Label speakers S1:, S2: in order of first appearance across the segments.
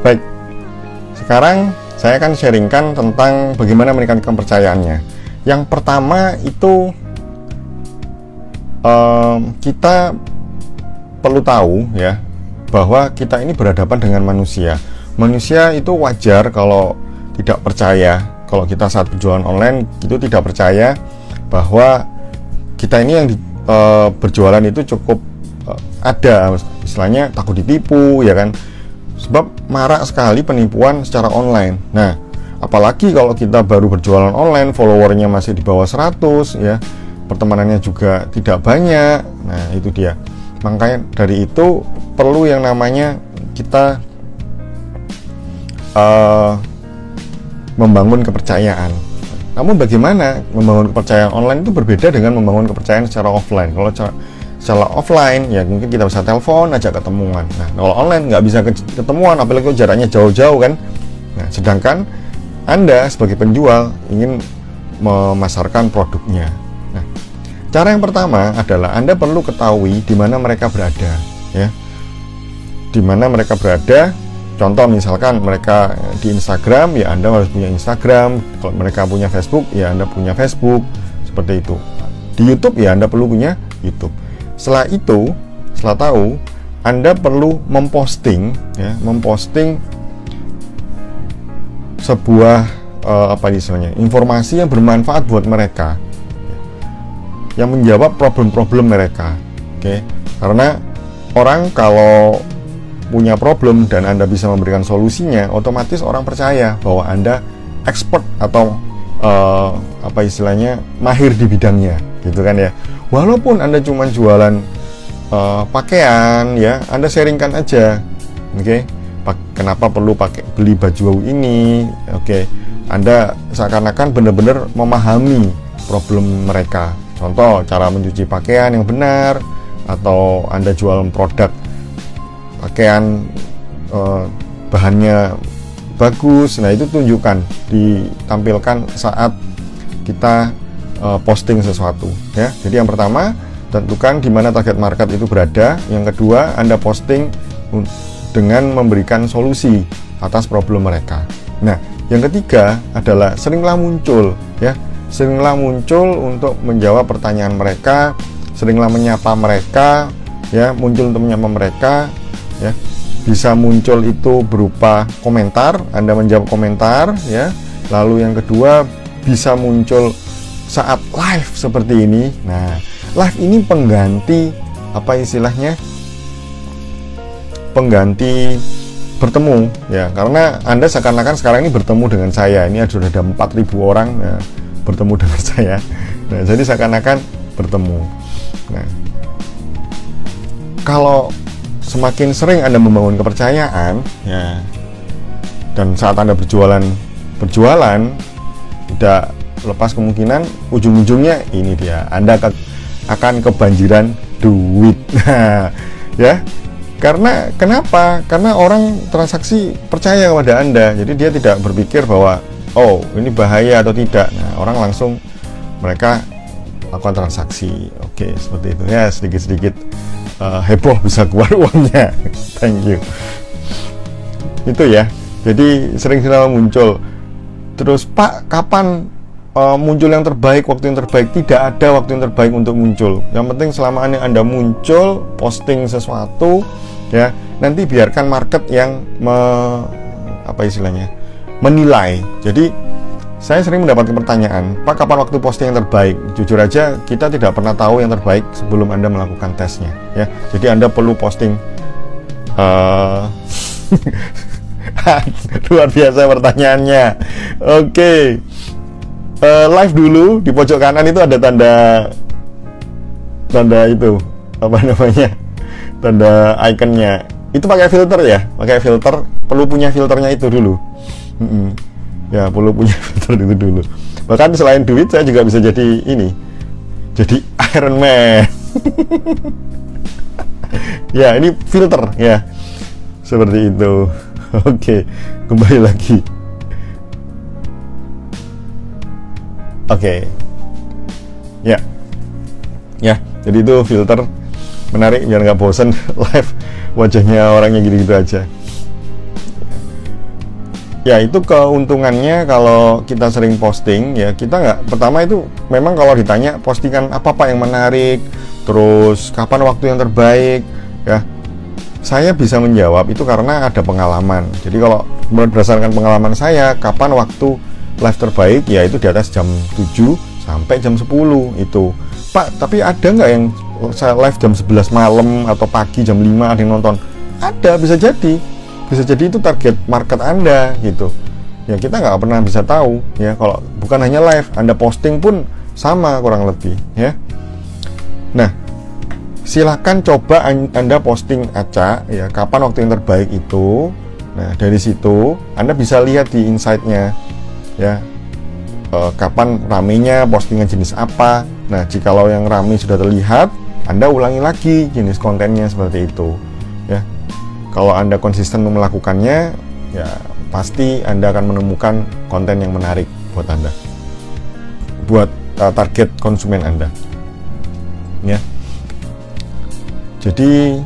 S1: Baik, sekarang saya akan sharingkan tentang bagaimana meningkatkan kepercayaannya. Yang pertama itu kita perlu tahu ya, bahwa kita ini berhadapan dengan manusia. Manusia itu wajar kalau tidak percaya, kalau kita saat berjualan online itu tidak percaya bahwa kita ini yang berjualan itu cukup ada, istilahnya takut ditipu ya kan, sebab marak sekali penipuan secara online. Nah, apalagi kalau kita baru berjualan online, followernya masih di bawah 100 ya, pertemanannya juga tidak banyak. Nah, itu dia. Makanya dari itu perlu yang namanya kita membangun kepercayaan. Namun bagaimana membangun kepercayaan online itu berbeda dengan membangun kepercayaan secara offline. Kalau secara offline ya mungkin kita bisa telepon, ajak ketemuan. Nah, kalau online nggak bisa ketemuan, apalagi kalau jaraknya jauh-jauh kan. Nah, sedangkan Anda sebagai penjual ingin memasarkan produknya. Nah, cara yang pertama adalah Anda perlu ketahui di mana mereka berada, ya. Di mana mereka berada. Contoh misalkan mereka di Instagram, ya Anda harus punya Instagram. Kalau mereka punya Facebook, ya Anda punya Facebook. Seperti itu. Di YouTube, ya Anda perlu punya YouTube. Setelah itu, setelah tahu, Anda perlu memposting, ya, memposting sebuah informasi yang bermanfaat buat mereka, yang menjawab problem-problem mereka. Oke, karena orang kalau punya problem dan Anda bisa memberikan solusinya, otomatis orang percaya bahwa Anda expert atau mahir di bidangnya, gitu kan ya. Walaupun Anda cuma jualan pakaian, ya Anda sharingkan aja, oke. Kenapa perlu beli baju ini, oke. Anda seakan-akan benar-benar memahami problem mereka. Contoh, cara mencuci pakaian yang benar, atau Anda jual produk pakaian bahannya bagus. Nah, itu tunjukkan, ditampilkan saat kita posting sesuatu ya. Jadi yang pertama, tentukan di mana target market itu berada. Yang kedua, Anda posting dengan memberikan solusi atas problem mereka. Nah, yang ketiga adalah seringlah muncul ya. Seringlah muncul untuk menjawab pertanyaan mereka, seringlah menyapa mereka ya, muncul untuk menyapa mereka ya. Bisa muncul itu berupa komentar, Anda menjawab komentar ya. Lalu yang kedua, bisa muncul saat live seperti ini. Nah, live ini pengganti pengganti bertemu ya, karena Anda seakan-akan sekarang ini bertemu dengan saya. Ini sudah ada 4.000 orang ya, bertemu dengan saya. Nah, jadi seakan-akan bertemu. Nah, kalau semakin sering Anda membangun kepercayaan ya, dan saat Anda berjualan tidak lepas kemungkinan ujung-ujungnya ini dia, Anda akan kebanjiran duit. Nah, ya. Karena kenapa? Karena orang transaksi percaya kepada Anda. Jadi dia tidak berpikir bahwa oh, ini bahaya atau tidak. Nah, orang langsung mereka lakukan transaksi. Oke, seperti itu ya, sedikit-sedikit heboh bisa keluar uangnya. Thank you. Itu ya. Jadi sering muncul. Terus Pak, kapan muncul yang terbaik, waktu yang terbaik? Tidak ada waktu yang terbaik untuk muncul. Yang penting selama Anda muncul, posting sesuatu ya, nanti biarkan market yang menilai. Jadi saya sering mendapatkan pertanyaan, Pak, kapan waktu posting yang terbaik? Jujur aja, kita tidak pernah tahu yang terbaik sebelum Anda melakukan tesnya ya. Jadi Anda perlu posting luar biasa pertanyaannya. Oke. Live dulu, di pojok kanan itu ada tanda itu, apa namanya, tanda ikonnya. Itu pakai filter ya, pakai filter. Perlu punya filternya itu dulu. Ya, perlu punya filter itu dulu. Bahkan selain duit, saya juga bisa jadi ini, jadi Iron Man. Ya, ini filter ya, seperti itu. Oke, kembali lagi. Oke. Ya. Jadi itu filter menarik biar nggak bosan live wajahnya orangnya gitu-gitu aja. Ya itu keuntungannya kalau kita sering posting ya, kita nggak, pertama itu memang kalau ditanya postingan apa Pak yang menarik, terus kapan waktu yang terbaik ya, saya bisa menjawab itu karena ada pengalaman. Jadi kalau berdasarkan pengalaman saya, kapan waktu live terbaik ya itu di atas jam 7 sampai jam 10 itu. Pak, tapi ada nggak yang saya live jam 11 malam atau pagi jam 5 ada yang nonton? Ada, bisa jadi itu target market Anda gitu ya. Kita nggak pernah bisa tahu ya, kalau bukan hanya live, Anda posting pun sama kurang lebih ya. Nah, silakan coba Anda posting acak ya, kapan waktu yang terbaik itu. Nah, dari situ Anda bisa lihat di insight-nya ya, kapan ramenya, postingan jenis apa. Nah, jikalau yang rame sudah terlihat, Anda ulangi lagi jenis kontennya seperti itu ya. Kalau Anda konsisten melakukannya, ya pasti Anda akan menemukan konten yang menarik buat Anda, buat target konsumen Anda. Ya. Jadi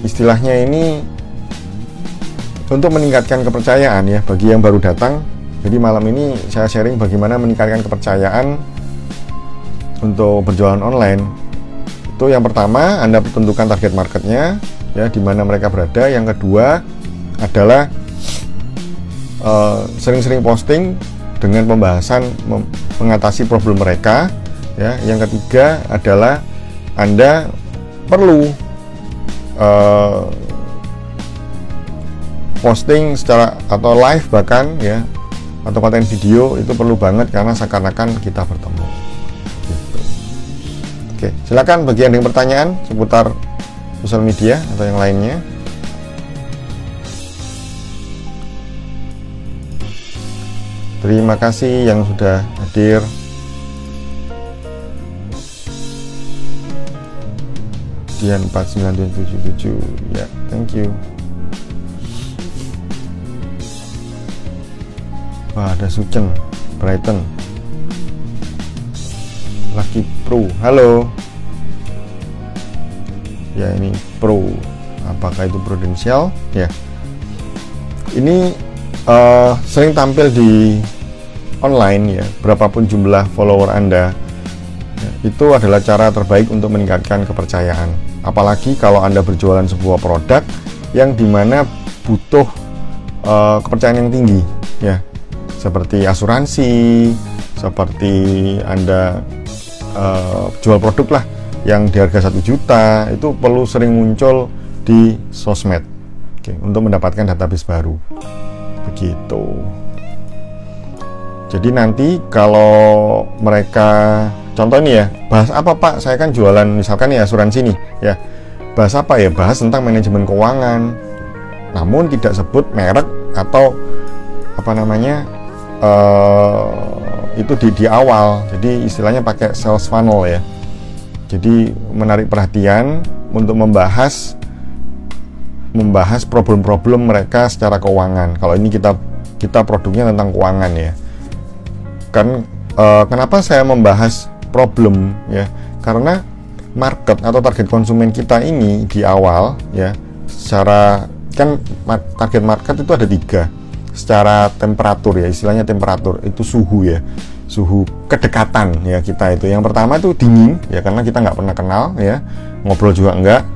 S1: istilahnya ini untuk meningkatkan kepercayaan ya bagi yang baru datang. Jadi malam ini saya sharing bagaimana meningkatkan kepercayaan untuk berjualan online. Itu yang pertama, Anda tentukan target marketnya ya, di mana mereka berada. Yang kedua adalah sering-sering posting dengan pembahasan mengatasi problem mereka ya. Yang ketiga adalah Anda perlu posting secara atau live bahkan ya, atau konten video itu perlu banget karena seakan-akan kita bertemu gitu. Oke, silakan bagi yang ada pertanyaan seputar sosial media atau yang lainnya. Terima kasih yang sudah hadir. Dian 49777 ya, thank you. Wah, ada Suceng Brighton, Lucky Pro, halo. Ya, ini Pro, apakah itu Prudential ya? Ini sering tampil di online ya, berapapun jumlah follower Anda ya, itu adalah cara terbaik untuk meningkatkan kepercayaan. Apalagi kalau Anda berjualan sebuah produk yang dimana butuh kepercayaan yang tinggi ya, seperti asuransi, seperti Anda jual produk lah yang di harga 1 juta, itu perlu sering muncul di sosmed. Oke, untuk mendapatkan database baru begitu. Jadi nanti kalau mereka, contoh nih ya, bahas apa Pak, saya kan jualan misalkan ya asuransi nih ya, bahas apa ya, bahas tentang manajemen keuangan, namun tidak sebut merek atau apa namanya itu di awal. Jadi istilahnya pakai sales funnel ya. Jadi menarik perhatian untuk membahas problem-problem mereka secara keuangan. Kalau ini kita produknya tentang keuangan ya. Kan kenapa saya membahas problem ya? Karena market atau target konsumen kita ini di awal ya, secara kan target market itu ada 3. Secara temperatur ya, istilahnya temperatur itu suhu ya, suhu kedekatan ya kita itu. Yang pertama itu dingin ya, karena kita nggak pernah kenal ya, ngobrol juga enggak.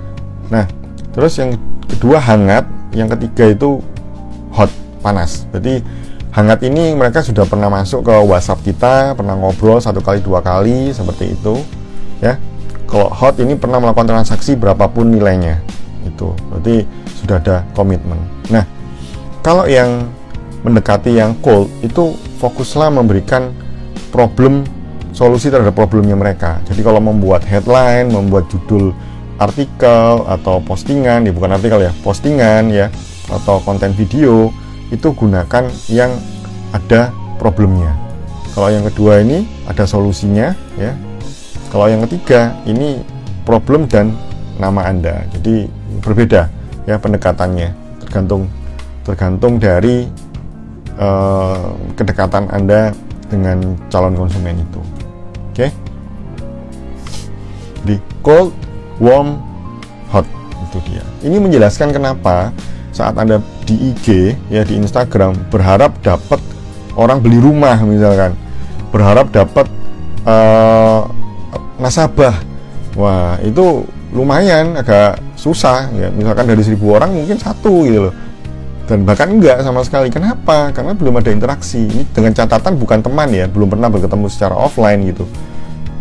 S1: Nah, terus yang kedua hangat, yang ketiga itu hot, panas. Berarti hangat ini mereka sudah pernah masuk ke WhatsApp kita, pernah ngobrol 1 kali 2 kali seperti itu ya. Kalau hot ini pernah melakukan transaksi berapapun nilainya, itu berarti sudah ada komitmen. Nah, kalau yang mendekati yang cold itu fokuslah memberikan solusi terhadap problemnya mereka. Jadi kalau membuat headline, membuat judul artikel atau postingan, ya bukan artikel ya, postingan ya, atau konten video, itu gunakan yang ada problemnya. Kalau yang kedua ini ada solusinya ya. Kalau yang ketiga ini problem dan nama Anda. Jadi berbeda ya pendekatannya, tergantung dari kedekatan Anda dengan calon konsumen itu. Oke? Di cold, warm, hot itu dia. Ini menjelaskan kenapa saat Anda di IG, ya di Instagram, berharap dapat orang beli rumah misalkan, berharap dapat nasabah, wah itu lumayan agak susah ya. Misalkan dari 1000 orang mungkin 1 gitu loh, dan bahkan enggak sama sekali. Kenapa? Karena belum ada interaksi. Ini dengan catatan bukan teman ya, belum pernah berketemu secara offline gitu,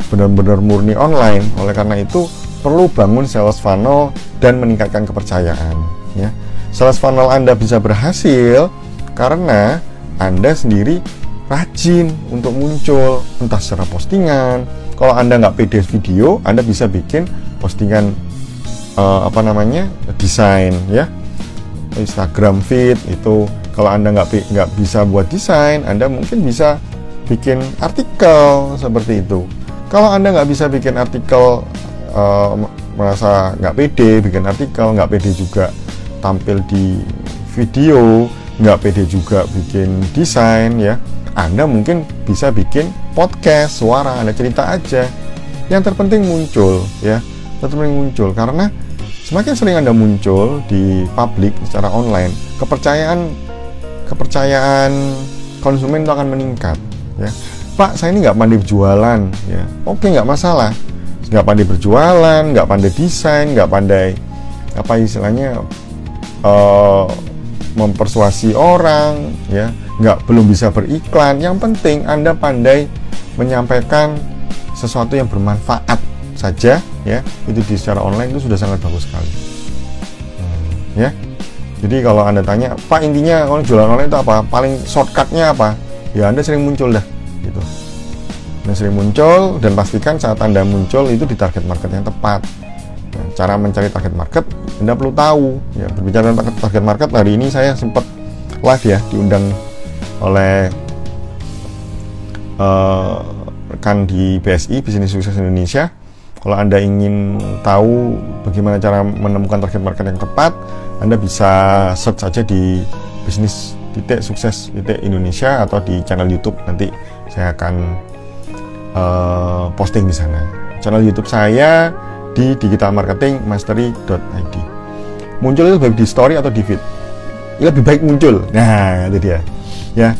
S1: benar-benar murni online. Oleh karena itu perlu bangun sales funnel dan meningkatkan kepercayaan ya. Sales funnel Anda bisa berhasil karena Anda sendiri rajin untuk muncul, entah secara postingan. Kalau Anda nggak pede video, Anda bisa bikin postingan desain ya, Instagram feed itu. Kalau Anda nggak bisa buat desain, Anda mungkin bisa bikin artikel seperti itu. Kalau Anda nggak bisa bikin artikel, merasa nggak pede bikin artikel, nggak pede juga tampil di video, nggak pede juga bikin desain ya, Anda mungkin bisa bikin podcast suara, Anda cerita aja. Yang terpenting muncul ya, terpenting muncul, karena semakin sering Anda muncul di publik secara online, kepercayaan konsumen itu akan meningkat ya. Pak, saya ini nggak pandai berjualan ya, oke, nggak masalah. Nggak pandai berjualan, nggak pandai desain, nggak pandai mempersuasi orang ya, belum bisa beriklan. Yang penting Anda pandai menyampaikan sesuatu yang bermanfaat saja ya, itu di secara online itu sudah sangat bagus sekali ya. Jadi kalau Anda tanya, Pak, intinya kalau jualan online itu apa, paling shortcutnya apa, ya Anda sering muncul dah gitu. Anda sering muncul, dan pastikan saat Anda muncul itu di target market yang tepat. Nah, cara mencari target market Anda perlu tahu ya. Berbicara tentang target market, hari ini saya sempat live ya, diundang oleh rekan di BSI, Bisnis Sukses Indonesia. Kalau Anda ingin tahu bagaimana cara menemukan target market yang tepat, Anda bisa search saja di Bisnis Sukses Indonesia atau di channel YouTube. Nanti saya akan posting di sana. Channel YouTube saya di digitalmarketingmastery.id. Muncul itu baik di story atau di feed? Lebih baik muncul. Nah, itu dia. Ya.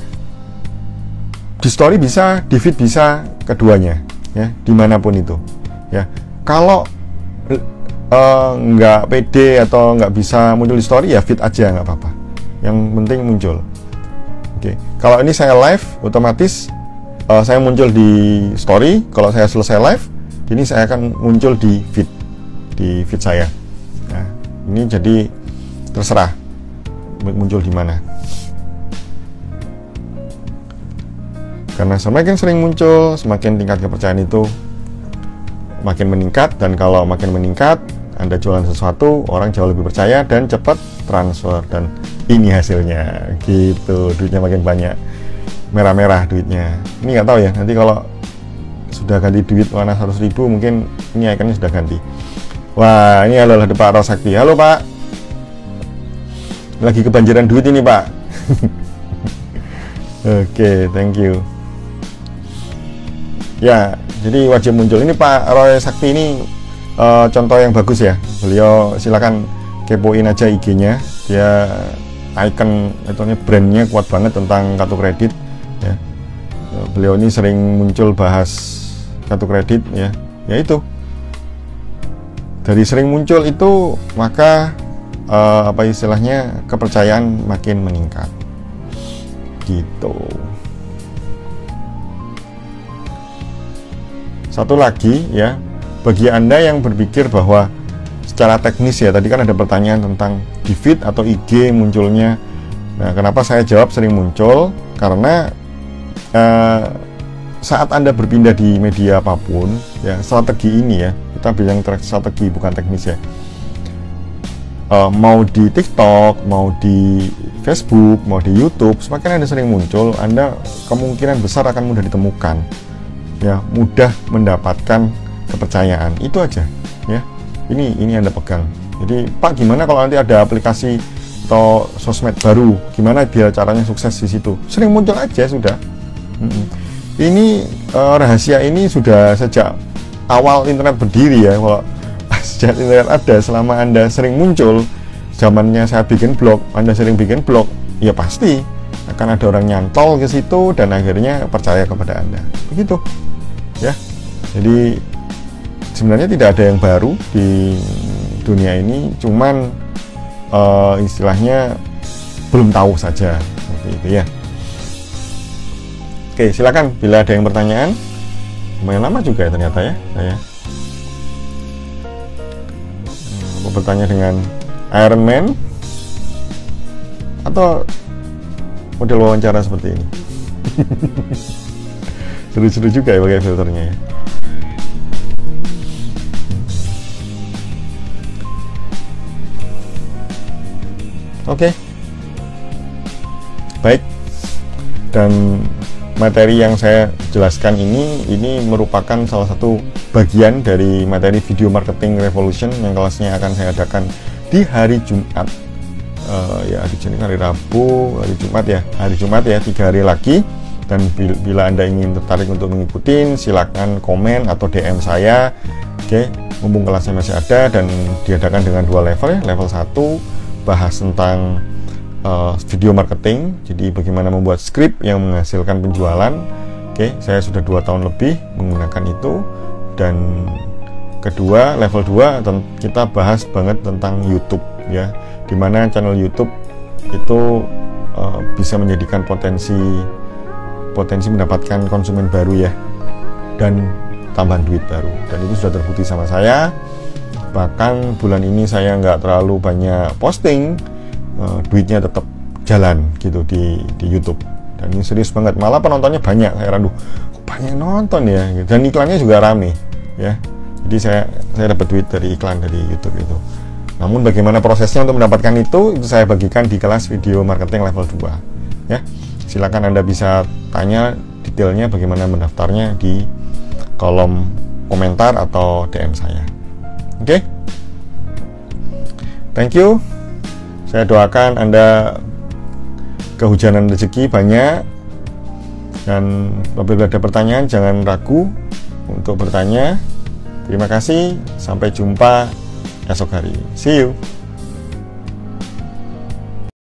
S1: Di story bisa, di feed bisa, keduanya. Ya, dimanapun itu. Ya. Kalau nggak pede atau nggak bisa muncul di story, ya feed aja, nggak apa-apa. Yang penting muncul. Oke. Kalau ini saya live, otomatis saya muncul di story. Kalau saya selesai live, ini saya akan muncul di feed saya. Nah, ini jadi terserah muncul di mana. Karena semakin sering muncul, semakin tingkat kepercayaan itu makin meningkat. Dan kalau makin meningkat, Anda jualan sesuatu, orang jauh lebih percaya dan cepat transfer. Dan ini hasilnya gitu, duitnya makin banyak, merah-merah duitnya. Ini nggak tahu ya, nanti kalau sudah ganti duit warna 100.000, mungkin ini ikonnya sudah ganti. Wah, ini adalah Pak Rosakti. Halo Pak, lagi kebanjiran duit ini Pak. Oke, thank you. Ya, jadi wajib muncul. Ini Pak Roy Sakti ini contoh yang bagus ya. Beliau silakan kepoin aja IG-nya. Dia icon itunya, brandnya kuat banget tentang kartu kredit ya. Beliau ini sering muncul bahas kartu kredit ya. Ya itu, dari sering muncul itu maka kepercayaan makin meningkat gitu. Satu lagi ya, bagi Anda yang berpikir bahwa secara teknis ya, tadi kan ada pertanyaan tentang di feed atau IG munculnya. Nah, kenapa saya jawab sering muncul? Karena saat Anda berpindah di media apapun ya, strategi ini ya, kita bilang strategi bukan teknis ya, mau di TikTok, mau di Facebook, mau di YouTube, semakin Anda sering muncul, Anda kemungkinan besar akan mudah ditemukan ya, mudah mendapatkan kepercayaan. Itu aja ya, ini Anda pegang. Jadi Pak, gimana kalau nanti ada aplikasi atau sosmed baru, gimana biar caranya sukses di situ? Sering muncul aja sudah. Ini rahasia ini sudah sejak awal internet berdiri ya. Kalau sejak internet ada, selama Anda sering muncul, zamannya saya bikin blog, Anda sering bikin blog, ya pasti akan ada orang nyantol ke situ dan akhirnya percaya kepada Anda. Begitu. Ya. Jadi sebenarnya tidak ada yang baru di dunia ini, cuman istilahnya belum tahu saja seperti itu ya. Oke, silakan bila ada yang pertanyaan. Lumayan lama juga ya ternyata ya saya. Mau bertanya dengan Iron Man atau model wawancara seperti ini. Seru-seru juga ya pakai filternya ya. Oke. Baik. Dan materi yang saya jelaskan ini merupakan salah satu bagian dari materi Video Marketing Revolution yang kelasnya akan saya adakan di hari Jumat. Ya hari Rabu, hari Jumat ya 3 hari lagi. Dan bila Anda ingin tertarik untuk mengikuti, silakan komen atau DM saya. Oke, mumpung kelasnya masih ada dan diadakan dengan 2 level ya. Level 1 bahas tentang video marketing, jadi bagaimana membuat skrip yang menghasilkan penjualan. Oke, saya sudah 2 tahun lebih menggunakan itu. Dan kedua, level 2 kita bahas banget tentang YouTube ya, dimana channel YouTube itu bisa menjadikan potensi mendapatkan konsumen baru ya, dan tambahan duit baru. Dan itu sudah terbukti sama saya. Bahkan bulan ini saya nggak terlalu banyak posting, duitnya tetap jalan gitu di YouTube. Dan ini serius banget, malah penontonnya banyak. Saya ragu, kok banyak nonton ya gitu. Dan iklannya juga rame ya. Jadi saya dapat duit dari iklan dari YouTube itu. Namun bagaimana prosesnya untuk mendapatkan itu saya bagikan di kelas Video Marketing level 2 ya. Silakan Anda bisa tanya detailnya bagaimana mendaftarnya di kolom komentar atau DM saya. Oke? Thank you. Saya doakan Anda kehujanan rezeki banyak, dan apabila ada pertanyaan jangan ragu untuk bertanya. Terima kasih, sampai jumpa esok hari. See you.